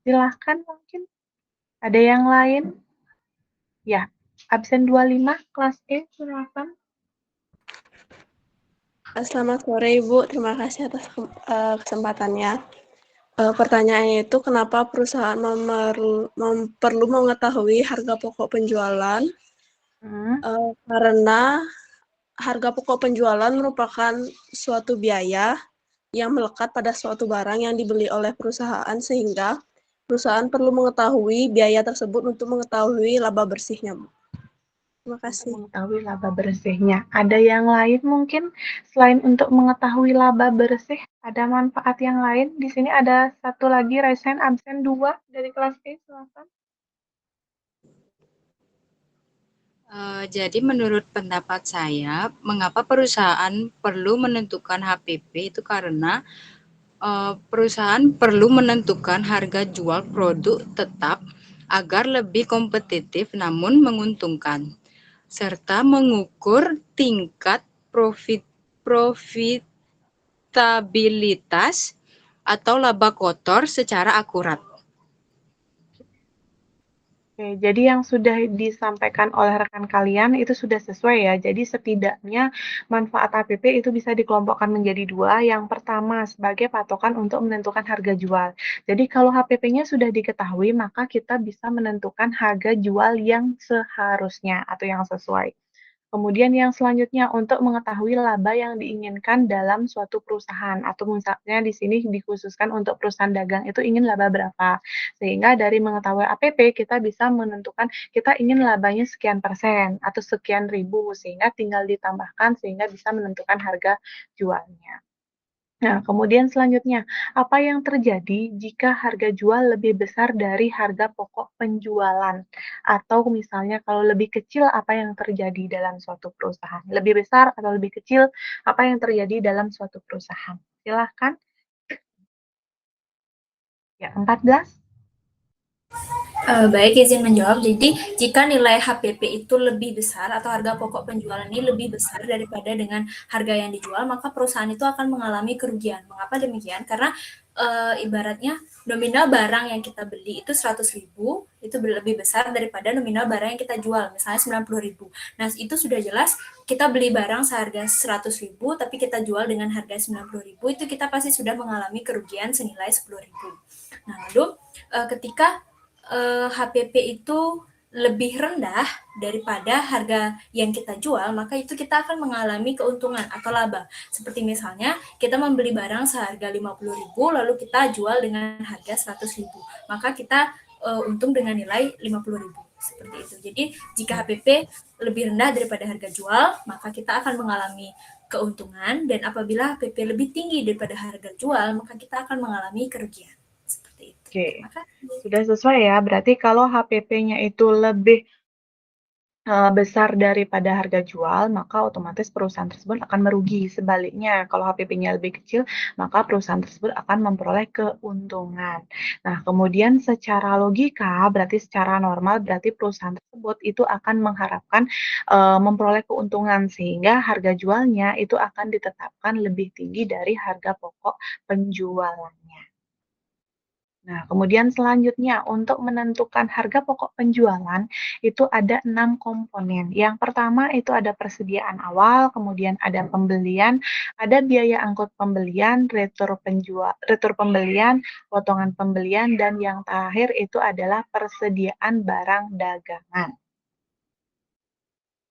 Silahkan mungkin ada yang lain? Ya, absen 25 kelas E, silakan. Selamat sore Ibu, terima kasih atas kesempatannya. Pertanyaannya itu kenapa perusahaan perlu mengetahui harga pokok penjualan? Karena harga pokok penjualan merupakan suatu biaya yang melekat pada suatu barang yang dibeli oleh perusahaan sehingga perusahaan perlu mengetahui biaya tersebut untuk mengetahui laba bersihnya. Terima Untuk kasih. mengetahui laba bersihnya. Ada yang lain mungkin selain untuk mengetahui laba bersih, ada manfaat yang lain? Di sini ada satu lagi resen absen 2 dari kelas E, silakan. Jadi menurut pendapat saya, mengapa perusahaan perlu menentukan HPP itu karena perusahaan perlu menentukan harga jual produk tetap agar lebih kompetitif namun menguntungkan, serta mengukur tingkat profitabilitas atau laba kotor secara akurat. Oke, jadi yang sudah disampaikan oleh rekan kalian itu sudah sesuai ya. Jadi setidaknya manfaat HPP itu bisa dikelompokkan menjadi dua. Yang pertama sebagai patokan untuk menentukan harga jual. Jadi kalau HPP-nya sudah diketahui, maka kita bisa menentukan harga jual yang seharusnya atau yang sesuai. Kemudian yang selanjutnya untuk mengetahui laba yang diinginkan dalam suatu perusahaan atau misalnya di sini dikhususkan untuk perusahaan dagang itu ingin laba berapa. Sehingga dari mengetahui APP kita bisa menentukan kita ingin labanya sekian persen atau sekian ribu sehingga tinggal ditambahkan sehingga bisa menentukan harga jualnya. Nah, kemudian selanjutnya, apa yang terjadi jika harga jual lebih besar dari harga pokok penjualan? Atau misalnya kalau lebih kecil, apa yang terjadi dalam suatu perusahaan? Lebih besar atau lebih kecil, apa yang terjadi dalam suatu perusahaan? Silahkan. Ya, 14. Baik, izin menjawab. Jadi, jika nilai HPP itu lebih besar atau harga pokok penjualan ini lebih besar daripada dengan harga yang dijual, maka perusahaan itu akan mengalami kerugian. Mengapa demikian? Karena ibaratnya nominal barang yang kita beli itu 100.000, itu lebih besar daripada nominal barang yang kita jual, misalnya 90.000. Nah, itu sudah jelas kita beli barang seharga 100.000, tapi kita jual dengan harga 90.000, itu kita pasti sudah mengalami kerugian senilai 10.000. Nah, lalu ketika HPP itu lebih rendah daripada harga yang kita jual, maka itu kita akan mengalami keuntungan atau laba. Seperti misalnya kita membeli barang seharga 50.000 lalu kita jual dengan harga 100.000. Maka kita untung dengan nilai 50.000. Seperti itu. Jadi jika HPP lebih rendah daripada harga jual, maka kita akan mengalami keuntungan, dan apabila HPP lebih tinggi daripada harga jual, maka kita akan mengalami kerugian. Seperti itu. Oke, Terima kasih. sudah sesuai ya. Berarti kalau HPP-nya itu lebih besar daripada harga jual, maka otomatis perusahaan tersebut akan merugi. Sebaliknya, kalau HPP-nya lebih kecil, maka perusahaan tersebut akan memperoleh keuntungan. Nah, kemudian secara logika, berarti secara normal, berarti perusahaan tersebut itu akan mengharapkan memperoleh keuntungan, sehingga harga jualnya itu akan ditetapkan lebih tinggi dari harga pokok penjualannya. Nah, kemudian selanjutnya untuk menentukan harga pokok penjualan itu ada 6 komponen. Yang pertama itu ada persediaan awal, kemudian ada pembelian, ada biaya angkut pembelian, retur pembelian, potongan pembelian, dan yang terakhir itu adalah persediaan barang dagangan.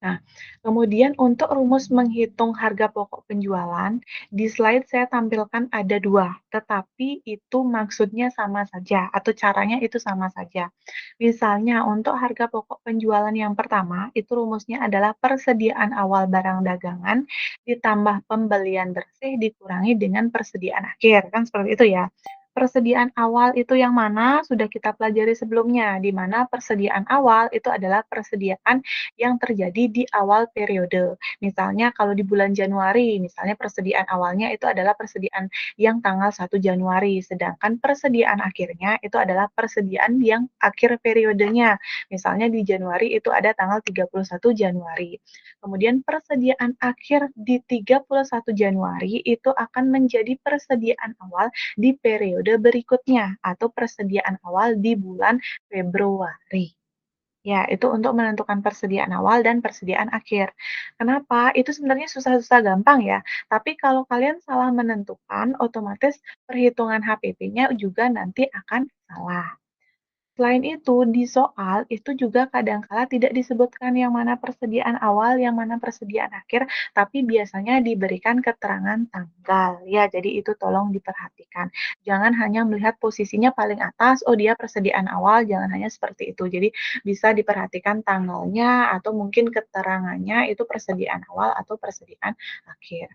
Nah, kemudian untuk rumus menghitung harga pokok penjualan, di slide saya tampilkan ada dua, tetapi itu maksudnya sama saja, atau caranya itu sama saja. Misalnya, untuk harga pokok penjualan yang pertama, itu rumusnya adalah persediaan awal barang dagangan ditambah pembelian bersih dikurangi dengan persediaan akhir, kan seperti itu ya. Persediaan awal itu yang mana sudah kita pelajari sebelumnya, di mana persediaan awal itu adalah persediaan yang terjadi di awal periode. Misalnya kalau di bulan Januari, misalnya persediaan awalnya itu adalah persediaan yang tanggal 1 Januari, sedangkan persediaan akhirnya itu adalah persediaan yang akhir periodenya. Misalnya di Januari itu ada tanggal 31 Januari. Kemudian persediaan akhir di 31 Januari itu akan menjadi persediaan awal di periode periode berikutnya atau persediaan awal di bulan Februari. Ya, itu untuk menentukan persediaan awal dan persediaan akhir. Kenapa? Itu sebenarnya susah-susah gampang ya, tapi kalau kalian salah menentukan, otomatis perhitungan HPP-nya juga nanti akan salah. Selain itu, di soal itu juga kadangkala tidak disebutkan yang mana persediaan awal, yang mana persediaan akhir, tapi biasanya diberikan keterangan tanggal. Ya, jadi itu tolong diperhatikan. Jangan hanya melihat posisinya paling atas, oh dia persediaan awal, jangan hanya seperti itu. Jadi bisa diperhatikan tanggalnya atau mungkin keterangannya itu persediaan awal atau persediaan akhir.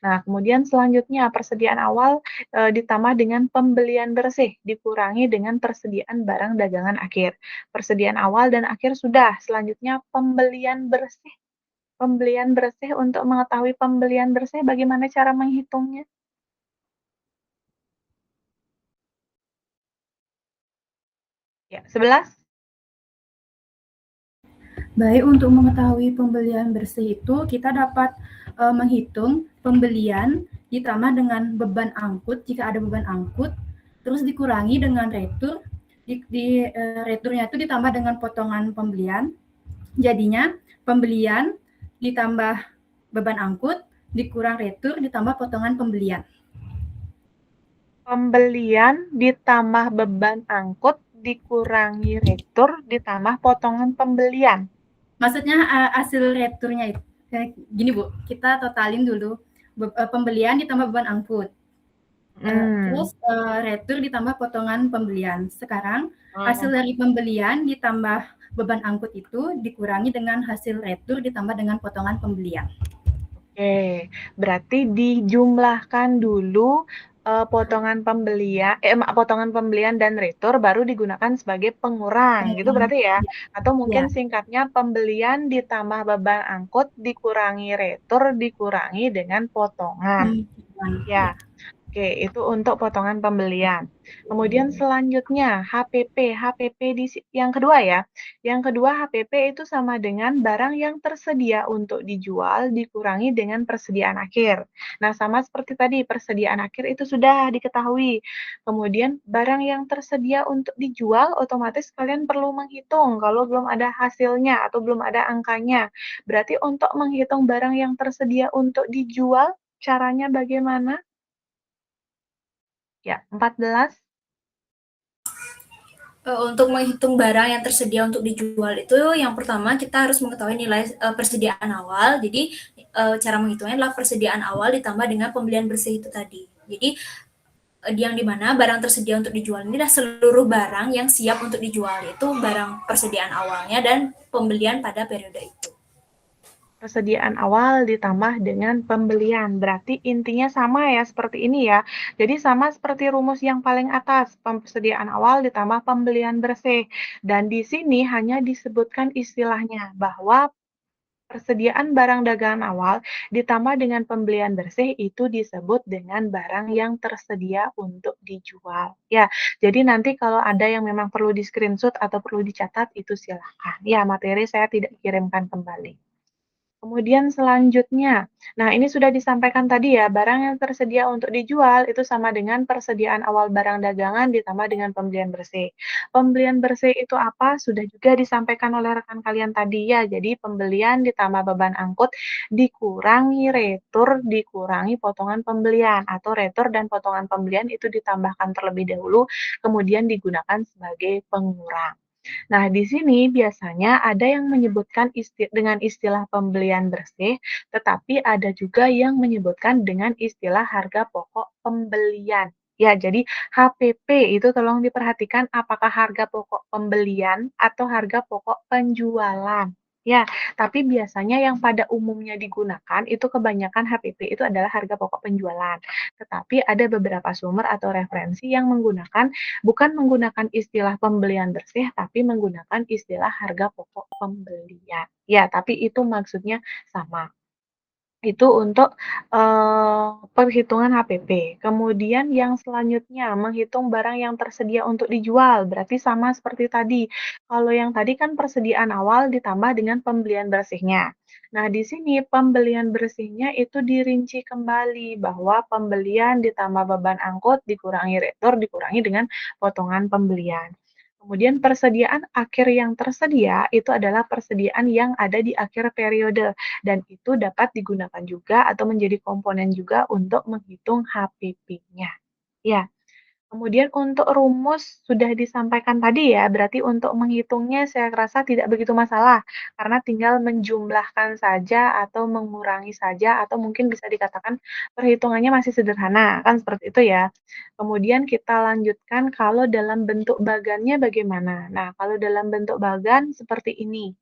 Nah, kemudian selanjutnya persediaan awal ditambah dengan pembelian bersih, dikurangi dengan persediaan barang dagangan akhir. Persediaan awal dan akhir sudah, selanjutnya pembelian bersih. Pembelian bersih untuk mengetahui pembelian bersih bagaimana cara menghitungnya? Ya, 11. Baik, untuk mengetahui pembelian bersih itu kita dapat menghitung pembelian ditambah dengan beban angkut jika ada beban angkut, terus dikurangi dengan retur, returnya itu ditambah dengan potongan pembelian, jadinya pembelian ditambah beban angkut dikurang retur ditambah potongan pembelian. Pembelian ditambah beban angkut dikurangi retur ditambah potongan pembelian. Maksudnya hasil returnya itu gini Bu, kita totalin dulu pembelian ditambah beban angkut. Terus retur ditambah potongan pembelian. Sekarang hasil dari pembelian ditambah beban angkut itu dikurangi dengan hasil retur ditambah dengan potongan pembelian. Oke, berarti dijumlahkan dulu potongan pembelian dan retur baru digunakan sebagai pengurang, gitu berarti ya? Atau mungkin singkatnya pembelian ditambah beban angkut dikurangi retur dikurangi dengan potongan. Ya. Oke, itu untuk potongan pembelian. Kemudian selanjutnya HPP. HPP yang kedua ya. Yang kedua HPP itu sama dengan barang yang tersedia untuk dijual dikurangi dengan persediaan akhir. Nah, sama seperti tadi persediaan akhir itu sudah diketahui. Kemudian barang yang tersedia untuk dijual otomatis kalian perlu menghitung kalau belum ada hasilnya atau belum ada angkanya. Berarti untuk menghitung barang yang tersedia untuk dijual caranya bagaimana? Ya, 14. Untuk menghitung barang yang tersedia untuk dijual itu yang pertama kita harus mengetahui nilai persediaan awal. Jadi cara menghitungnya adalah persediaan awal ditambah dengan pembelian bersih itu tadi. Jadi yang dimana barang tersedia untuk dijual ini adalah seluruh barang yang siap untuk dijual, yaitu barang persediaan awalnya dan pembelian pada periode itu. Persediaan awal ditambah dengan pembelian. Berarti intinya sama ya seperti ini ya. Jadi sama seperti rumus yang paling atas, persediaan awal ditambah pembelian bersih. Dan di sini hanya disebutkan istilahnya bahwa persediaan barang dagangan awal ditambah dengan pembelian bersih itu disebut dengan barang yang tersedia untuk dijual. Ya, jadi nanti kalau ada yang memang perlu di-screenshot atau perlu dicatat itu silakan. Ya, materi saya tidak kirimkan kembali. Kemudian selanjutnya, nah ini sudah disampaikan tadi ya, barang yang tersedia untuk dijual itu sama dengan persediaan awal barang dagangan ditambah dengan pembelian bersih. Pembelian bersih itu apa? Sudah juga disampaikan oleh rekan kalian tadi ya. Jadi pembelian ditambah beban angkut dikurangi retur dikurangi potongan pembelian atau retur dan potongan pembelian itu ditambahkan terlebih dahulu kemudian digunakan sebagai pengurang. Nah, di sini biasanya ada yang menyebutkan dengan istilah pembelian bersih, tetapi ada juga yang menyebutkan dengan istilah harga pokok pembelian. Ya, jadi HPP itu tolong diperhatikan apakah harga pokok pembelian atau harga pokok penjualan. Ya, tapi biasanya yang pada umumnya digunakan itu kebanyakan HPP itu adalah harga pokok penjualan. Tetapi ada beberapa sumber atau referensi yang bukan menggunakan istilah pembelian bersih, tapi menggunakan istilah harga pokok pembelian. Ya, tapi itu maksudnya sama. Itu untuk, perhitungan HPP. Kemudian yang selanjutnya, menghitung barang yang tersedia untuk dijual, berarti sama seperti tadi. Kalau yang tadi kan persediaan awal ditambah dengan pembelian bersihnya. Nah, di sini pembelian bersihnya itu dirinci kembali bahwa pembelian ditambah beban angkut dikurangi retur, dikurangi dengan potongan pembelian. Kemudian persediaan akhir yang tersedia itu adalah persediaan yang ada di akhir periode dan itu dapat digunakan juga atau menjadi komponen juga untuk menghitung HPP-nya. Ya, kemudian untuk rumus sudah disampaikan tadi ya, berarti untuk menghitungnya saya rasa tidak begitu masalah, karena tinggal menjumlahkan saja atau mengurangi saja atau mungkin bisa dikatakan perhitungannya masih sederhana, kan seperti itu ya. Kemudian kita lanjutkan kalau dalam bentuk bagannya bagaimana. Nah, kalau dalam bentuk bagan seperti ini.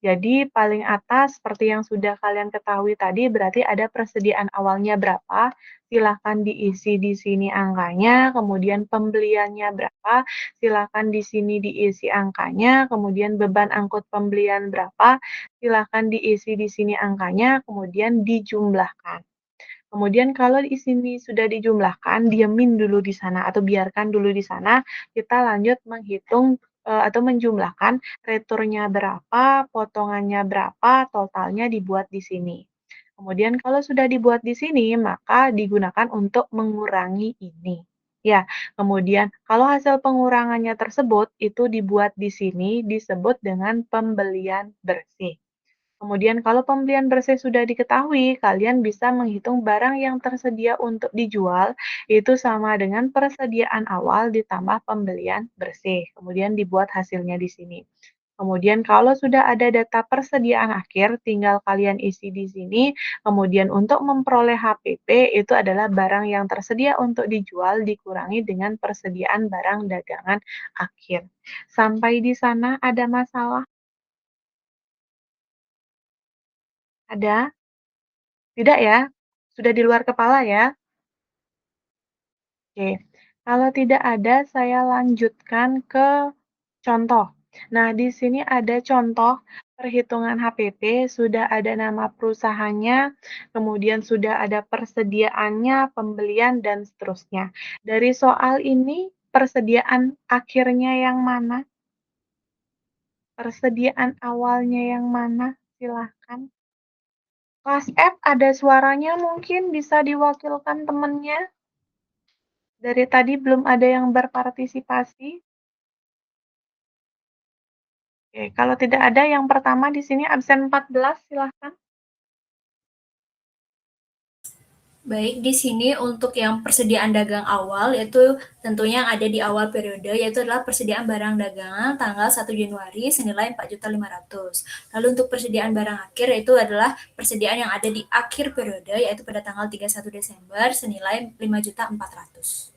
Jadi paling atas seperti yang sudah kalian ketahui tadi berarti ada persediaan awalnya berapa, silahkan diisi di sini angkanya, kemudian pembeliannya berapa, silahkan di sini diisi angkanya, kemudian beban angkut pembelian berapa, silahkan diisi di sini angkanya, kemudian dijumlahkan. Kemudian kalau di sini sudah dijumlahkan, diamin dulu di sana atau biarkan dulu di sana, kita lanjut menghitung atau menjumlahkan returnya berapa, potongannya berapa, totalnya dibuat di sini. Kemudian kalau sudah dibuat di sini, maka digunakan untuk mengurangi ini. Ya, kemudian kalau hasil pengurangannya tersebut itu dibuat di sini disebut dengan pembelian bersih. Kemudian kalau pembelian bersih sudah diketahui, kalian bisa menghitung barang yang tersedia untuk dijual, itu sama dengan persediaan awal ditambah pembelian bersih. Kemudian dibuat hasilnya di sini. Kemudian kalau sudah ada data persediaan akhir, tinggal kalian isi di sini. Kemudian untuk memperoleh HPP itu adalah barang yang tersedia untuk dijual dikurangi dengan persediaan barang dagangan akhir. Sampai di sana ada masalah? Ada? Tidak ya? Sudah di luar kepala ya? Oke. Kalau tidak ada, saya lanjutkan ke contoh. Nah, di sini ada contoh perhitungan HPP, sudah ada nama perusahaannya, kemudian sudah ada persediaannya, pembelian, dan seterusnya. Dari soal ini, persediaan akhirnya yang mana? Persediaan awalnya yang mana? Silahkan. Kelas F ada suaranya mungkin bisa diwakilkan temannya? Dari tadi belum ada yang berpartisipasi. Oke, kalau tidak ada yang pertama di sini absen 14 silahkan. Baik, di sini untuk yang persediaan dagang awal yaitu tentunya yang ada di awal periode yaitu adalah persediaan barang dagangan tanggal 1 Januari senilai 4.500.000. Lalu untuk persediaan barang akhir yaitu adalah persediaan yang ada di akhir periode yaitu pada tanggal 31 Desember senilai 5.400.000.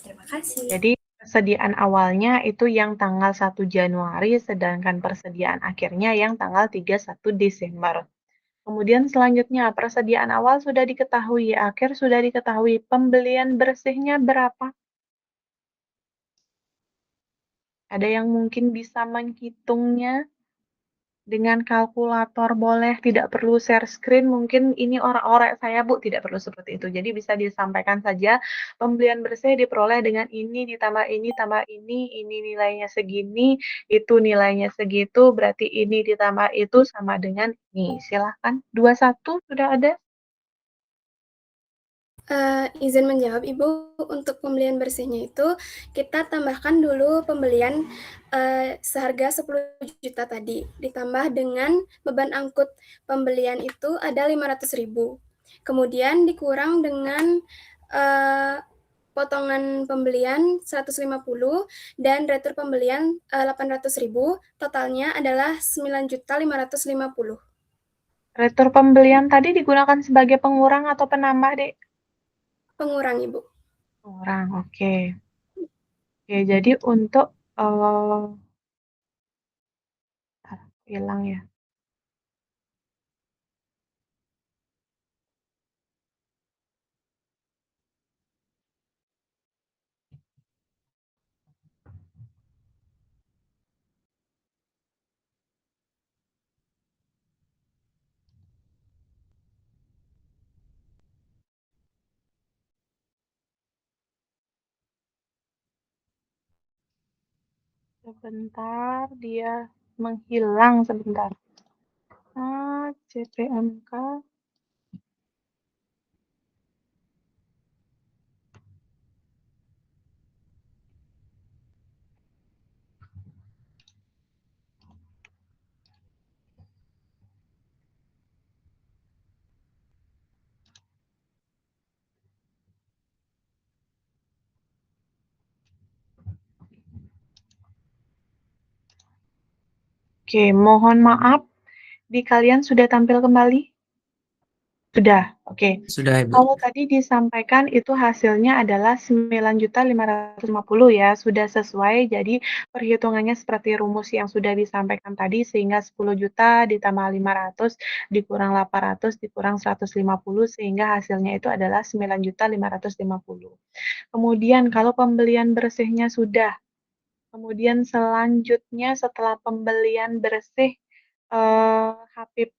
Terima kasih. Jadi persediaan awalnya itu yang tanggal 1 Januari sedangkan persediaan akhirnya yang tanggal 31 Desember. Kemudian selanjutnya persediaan awal sudah diketahui, akhir sudah diketahui, pembelian bersihnya berapa? Ada yang mungkin bisa menghitungnya? Dengan kalkulator boleh, tidak perlu share screen, mungkin ini orek-orek saya Bu, tidak perlu seperti itu. Jadi bisa disampaikan saja, pembelian bersih diperoleh dengan ini, ditambah ini, tambah ini nilainya segini, itu nilainya segitu, berarti ini ditambah itu sama dengan ini. Silahkan, 21 sudah ada? Izin menjawab Ibu, untuk pembelian bersihnya itu kita tambahkan dulu pembelian seharga 10 juta tadi, ditambah dengan beban angkut pembelian itu ada 500.000. Kemudian dikurang dengan potongan pembelian 150 dan retur pembelian 800.000, totalnya adalah 9.550.000. Retur pembelian tadi digunakan sebagai pengurang atau penambah, Dek? Pengurang Ibu. Pengurang, oke. Oke, jadi untuk hilang ya. Sebentar, dia menghilang sebentar. CPMK. Oke, mohon maaf, di kalian sudah tampil kembali? Sudah, oke. Sudah, Ibu. Kalau tadi disampaikan itu hasilnya adalah 9.550 ya, sudah sesuai. Jadi perhitungannya seperti rumus yang sudah disampaikan tadi, sehingga 10 juta ditambah 500 dikurang 800 dikurang 150 sehingga hasilnya itu adalah 9.550. Kemudian kalau pembelian bersihnya sudah, kemudian selanjutnya setelah pembelian bersih,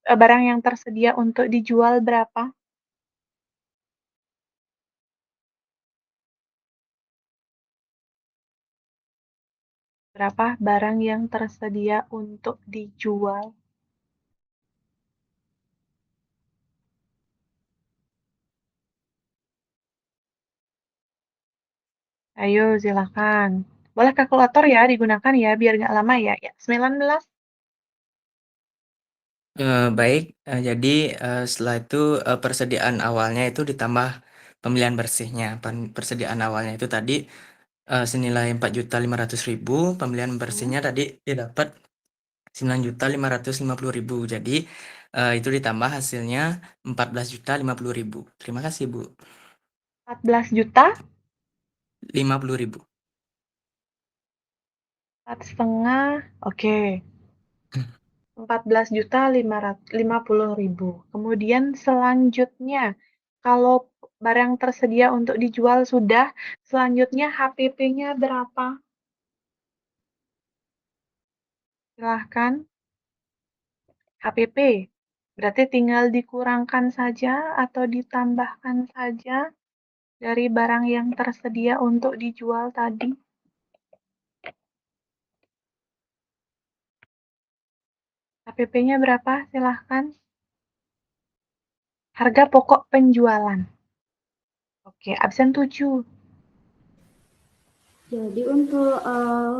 barang yang tersedia untuk dijual berapa? Berapa barang yang tersedia untuk dijual? Ayo silakan. Boleh kalkulator ya digunakan ya, biar nggak lama ya. Ya, 19. Baik, jadi setelah itu persediaan awalnya itu ditambah pembelian bersihnya. Persediaan awalnya itu tadi senilai 4.500.000, pembelian bersihnya tadi didapat 9.550.000. Jadi itu ditambah hasilnya 14.050.000. Terima kasih, Bu. 14 juta? 50.000. 4,5, oke. 14.550.000. Kemudian selanjutnya, kalau barang tersedia untuk dijual sudah, selanjutnya HPP-nya berapa? Silahkan. HPP, berarti tinggal dikurangkan saja atau ditambahkan saja dari barang yang tersedia untuk dijual tadi. HPP-nya berapa? Silahkan. Harga pokok penjualan. Oke, absen 7. Jadi untuk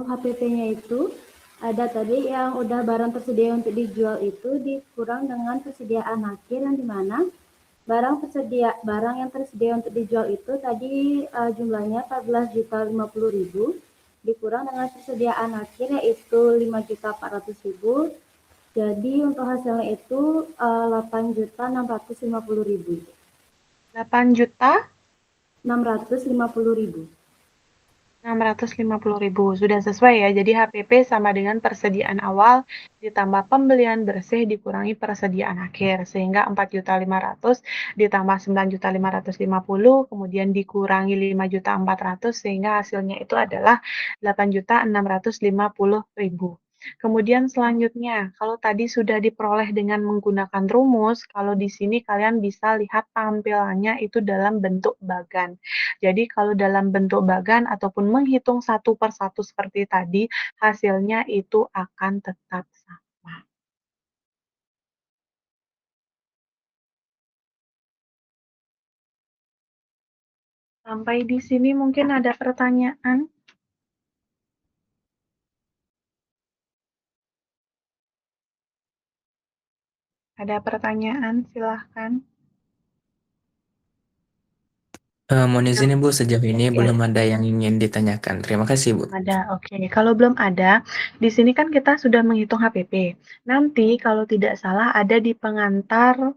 HPP-nya itu ada tadi yang udah barang tersedia untuk dijual itu dikurang dengan persediaan akhir yang dimana barang yang tersedia untuk dijual itu tadi jumlahnya 14.050.000 dikurang dengan persediaan akhir yaitu 5.400.000. Jadi untuk hasilnya itu 8.650.000. 8.650.000. Sudah sesuai ya. Jadi HPP sama dengan persediaan awal ditambah pembelian bersih dikurangi persediaan akhir. Sehingga 4.500.000 ditambah 9.550.000 kemudian dikurangi 5.400.000 sehingga hasilnya itu adalah 8.650.000. Kemudian selanjutnya, kalau tadi sudah diperoleh dengan menggunakan rumus, kalau di sini kalian bisa lihat tampilannya itu dalam bentuk bagan. Jadi kalau dalam bentuk bagan ataupun menghitung satu per satu seperti tadi, hasilnya itu akan tetap sama. Sampai di sini mungkin ada pertanyaan? Ada pertanyaan? Silahkan. Mohon izin Ibu, sejauh ini Ya. belum ada yang ingin ditanyakan. Terima kasih, Bu. Ada, oke. Kalau belum ada, di sini kan kita sudah menghitung HPP. Nanti kalau tidak salah ada di pengantar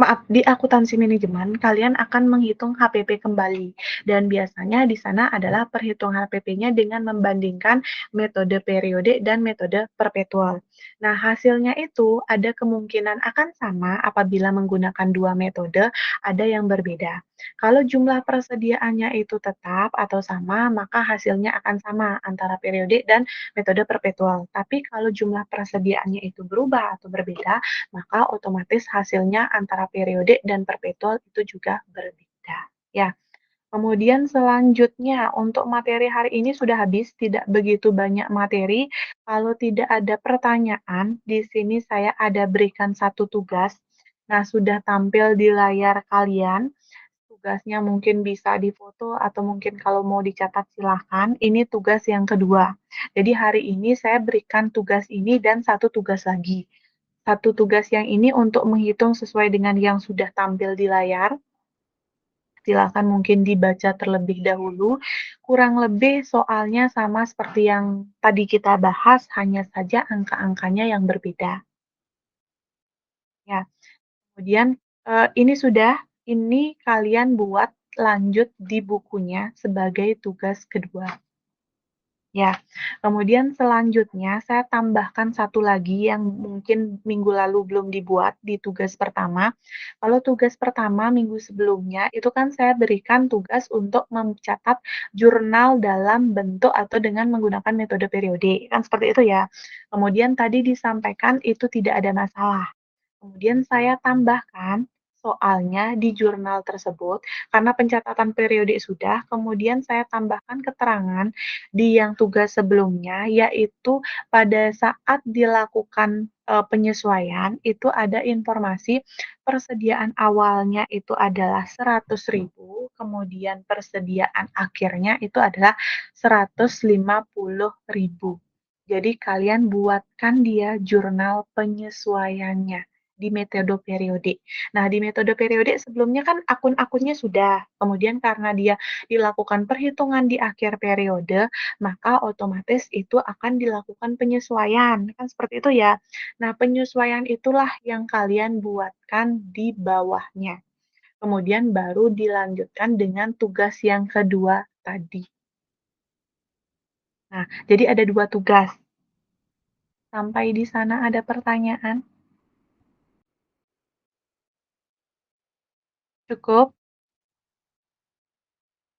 maaf, di akuntansi manajemen kalian akan menghitung HPP kembali dan biasanya di sana adalah perhitungan HPP-nya dengan membandingkan metode periode dan metode perpetual. Nah, hasilnya itu ada kemungkinan akan sama apabila menggunakan dua metode, ada yang berbeda. Kalau jumlah persediaannya itu tetap atau sama, maka hasilnya akan sama antara periode dan metode perpetual. Tapi kalau jumlah persediaannya itu berubah atau berbeda, maka otomatis hasilnya antara periode dan perpetual itu juga berbeda. Ya, Kemudian selanjutnya untuk materi hari ini sudah habis, tidak begitu banyak materi. Kalau tidak ada pertanyaan, di sini saya ada berikan satu tugas. Nah, sudah tampil di layar kalian. Tugasnya mungkin bisa difoto atau mungkin kalau mau dicatat silahkan. Ini tugas yang kedua. Jadi hari ini saya berikan tugas ini dan satu tugas lagi. Satu tugas yang ini untuk menghitung sesuai dengan yang sudah tampil di layar. Silakan mungkin dibaca terlebih dahulu. Kurang lebih soalnya sama seperti yang tadi kita bahas, hanya saja angka-angkanya yang berbeda. Ya, kemudian ini sudah, ini kalian buat lanjut di bukunya sebagai tugas kedua. Ya, kemudian selanjutnya saya tambahkan satu lagi yang mungkin minggu lalu belum dibuat di tugas pertama. Kalau tugas pertama minggu sebelumnya itu kan saya berikan tugas untuk mencatat jurnal dalam bentuk atau dengan menggunakan metode periode, kan seperti itu ya. Kemudian tadi disampaikan itu tidak ada masalah. Kemudian saya tambahkan soalnya di jurnal tersebut, karena pencatatan periode sudah, kemudian saya tambahkan keterangan di yang tugas sebelumnya, yaitu pada saat dilakukan penyesuaian, itu ada informasi persediaan awalnya itu adalah 100.000, kemudian persediaan akhirnya itu adalah 150.000. Jadi kalian buatkan dia jurnal penyesuaiannya di metode periode. Nah, di metode periode sebelumnya kan akun-akunnya sudah, kemudian karena dia dilakukan perhitungan di akhir periode, maka otomatis itu akan dilakukan penyesuaian, kan seperti itu ya. Nah, penyesuaian itulah yang kalian buatkan di bawahnya. Kemudian baru dilanjutkan dengan tugas yang kedua tadi. Nah, jadi ada dua tugas. Sampai di sana ada pertanyaan? Cukup?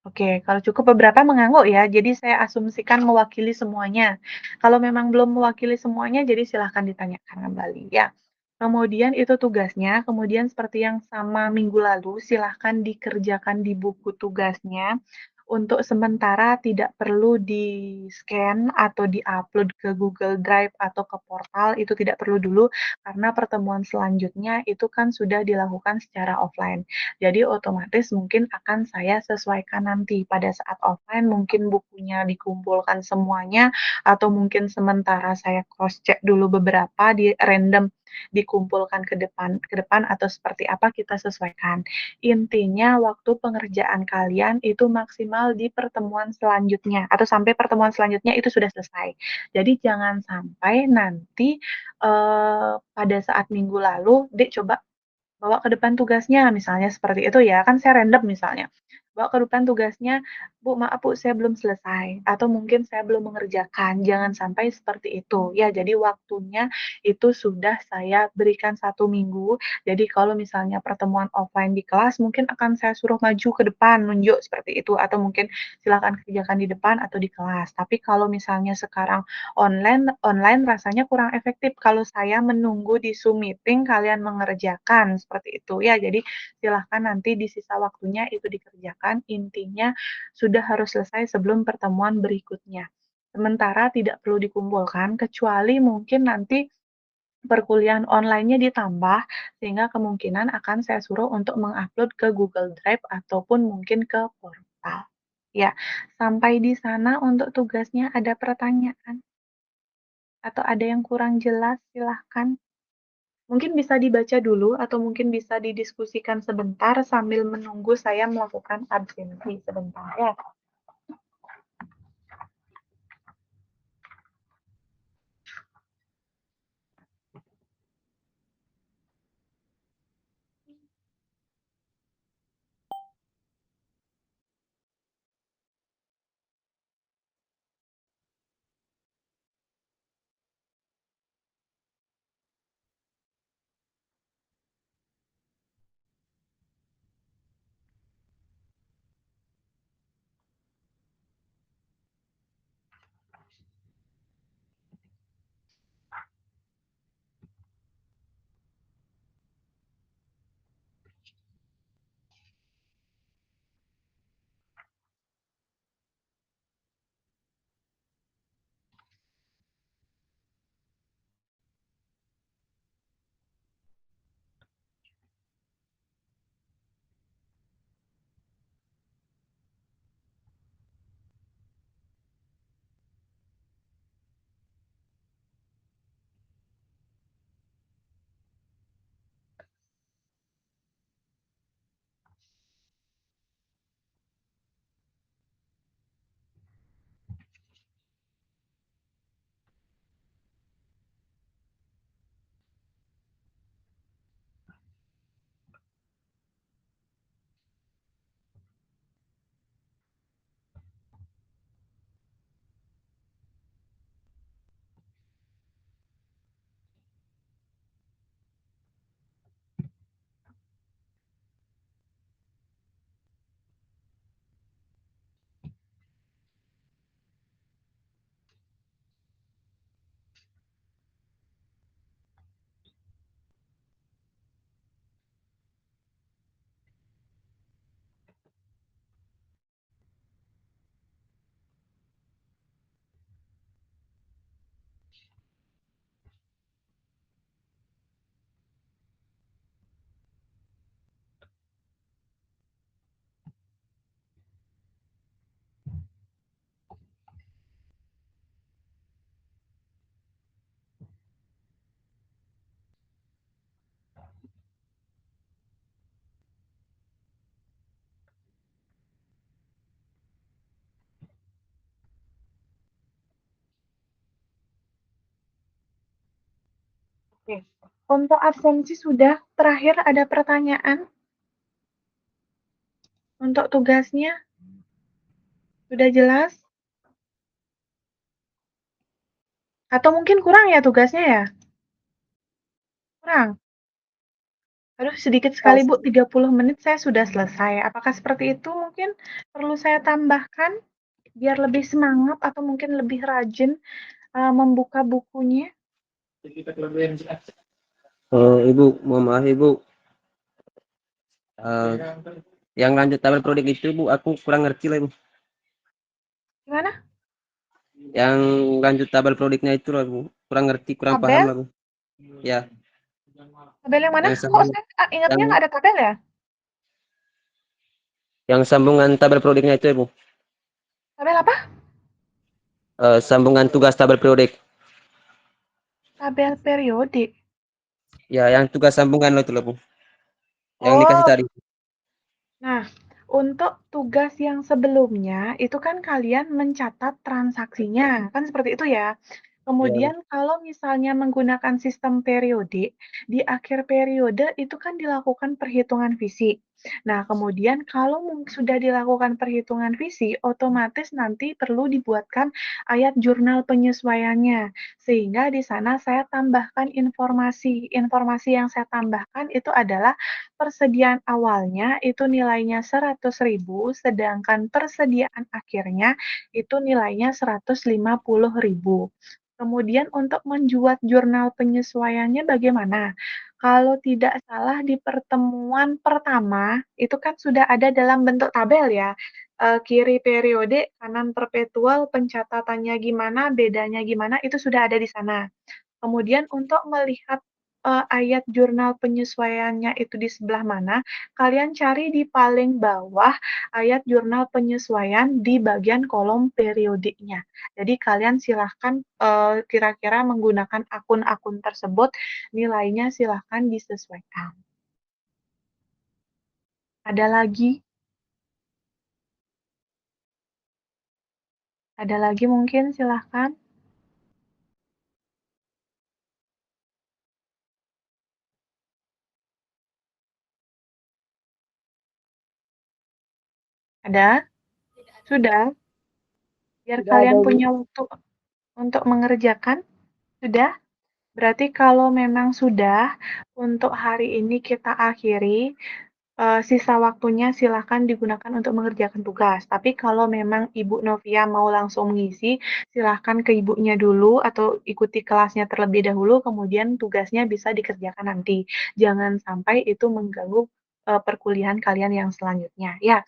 Oke, kalau cukup beberapa mengangguk ya, jadi saya asumsikan mewakili semuanya. Kalau memang belum mewakili semuanya, jadi silahkan ditanyakan kembali ya. Kemudian itu tugasnya, kemudian seperti yang sama minggu lalu, silahkan dikerjakan di buku tugasnya. Untuk sementara tidak perlu di-scan atau di-upload ke Google Drive atau ke portal, itu tidak perlu dulu, karena pertemuan selanjutnya itu kan sudah dilakukan secara offline. Jadi otomatis mungkin akan saya sesuaikan nanti pada saat offline mungkin bukunya dikumpulkan semuanya atau mungkin sementara saya cross check dulu beberapa di random dikumpulkan ke depan atau seperti apa kita sesuaikan. Intinya waktu pengerjaan kalian itu maksimal di pertemuan selanjutnya atau sampai pertemuan selanjutnya itu sudah selesai. Jadi jangan sampai nanti pada saat minggu lalu, "Dek coba bawa ke depan tugasnya," misalnya seperti itu ya, kan saya random misalnya. Bawa ke depan tugasnya, "Bu, maaf Bu, saya belum selesai," atau mungkin saya belum mengerjakan, jangan sampai seperti itu. Ya, jadi waktunya itu sudah saya berikan 1 minggu, jadi kalau misalnya pertemuan offline di kelas, mungkin akan saya suruh maju ke depan, nunjuk seperti itu, atau mungkin silakan kerjakan di depan atau di kelas. Tapi kalau misalnya sekarang online online rasanya kurang efektif kalau saya menunggu di Zoom meeting kalian mengerjakan, seperti itu ya. Jadi silahkan nanti di sisa waktunya itu dikerjakan, intinya sudah harus selesai sebelum pertemuan berikutnya. Sementara tidak perlu dikumpulkan, kecuali mungkin nanti perkuliahan online-nya ditambah, sehingga kemungkinan akan saya suruh untuk mengupload ke Google Drive ataupun mungkin ke portal. Ya, sampai di sana untuk tugasnya ada pertanyaan? Atau ada yang kurang jelas, silahkan. Mungkin bisa dibaca dulu atau mungkin bisa didiskusikan sebentar sambil menunggu saya melakukan absensi sebentar ya. Oke. Untuk absensi sudah. Terakhir ada pertanyaan? Untuk tugasnya? Sudah jelas? Atau mungkin kurang ya tugasnya ya? Kurang? Aduh, sedikit sekali Bu, 30 menit saya sudah selesai. Apakah seperti itu mungkin perlu saya tambahkan biar lebih semangat atau mungkin lebih rajin membuka bukunya? Ibu, mohon maaf Ibu. Yang lanjut tabel prodik itu Bu, aku kurang ngerti lah Ibu. Gimana? Yang lanjut tabel prodiknya itu lah Bu, kurang ngerti, kurang Tabel? paham lah Bu. Ya, Tabel yang mana? yang Kok sambung, saya ingatnya yang, nggak ada tabel ya? yang sambungan tabel prodiknya itu Ibu. Tabel apa? Sambungan tugas tabel prodik. Tabel periode. Ya, yang tugas sambungan lo itu loh Bu. Yang dikasih Oh, tadi. nah, untuk tugas yang sebelumnya itu kan kalian mencatat transaksinya, kan seperti itu ya. Ya, Kemudian kalau misalnya menggunakan sistem periode, di akhir periode itu kan dilakukan perhitungan visi. Nah, kemudian kalau sudah dilakukan perhitungan visi, otomatis nanti perlu dibuatkan ayat jurnal penyesuaiannya. Sehingga di sana saya tambahkan informasi. Informasi yang saya tambahkan itu adalah persediaan awalnya itu nilainya 100.000, sedangkan persediaan akhirnya itu nilainya 150.000. Kemudian untuk menjuat jurnal penyesuaiannya bagaimana? Kalau tidak salah di pertemuan pertama, itu kan sudah ada dalam bentuk tabel ya. Kiri periode, kanan perpetual, pencatatannya gimana, bedanya gimana, itu sudah ada di sana. Kemudian untuk melihat ayat jurnal penyesuaiannya itu di sebelah mana, kalian cari di paling bawah ayat jurnal penyesuaian di bagian kolom periodiknya. Jadi kalian silahkan kira-kira menggunakan akun-akun tersebut, nilainya silahkan disesuaikan. Ada lagi? Ada lagi mungkin silahkan. Ada? Sudah? Biar kalian punya waktu untuk mengerjakan? Sudah? Berarti kalau memang sudah, untuk hari ini kita akhiri, sisa waktunya silakan digunakan untuk mengerjakan tugas. Tapi kalau memang Ibu Novia mau langsung mengisi, silahkan ke ibunya dulu atau ikuti kelasnya terlebih dahulu, kemudian tugasnya bisa dikerjakan nanti. Jangan sampai itu mengganggu perkuliahan kalian yang selanjutnya. Ya,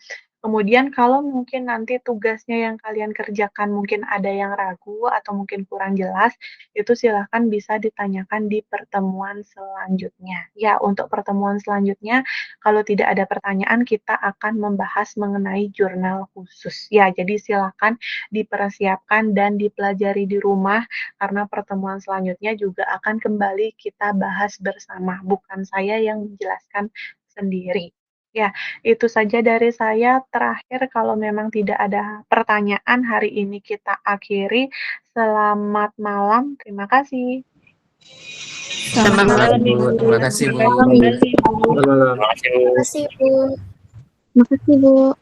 kemudian kalau mungkin nanti tugasnya yang kalian kerjakan mungkin ada yang ragu atau mungkin kurang jelas, itu silahkan bisa ditanyakan di pertemuan selanjutnya. Ya, untuk pertemuan selanjutnya, kalau tidak ada pertanyaan, kita akan membahas mengenai jurnal khusus. Ya, jadi silakan dipersiapkan dan dipelajari di rumah, karena pertemuan selanjutnya juga akan kembali kita bahas bersama, bukan saya yang menjelaskan sendiri. Ya, itu saja dari saya. Terakhir, kalau memang tidak ada pertanyaan, hari ini kita akhiri. Selamat malam, terima kasih. Selamat malam Bu. Terima kasih Bu. Terima kasih, Bu. Makasih Bu.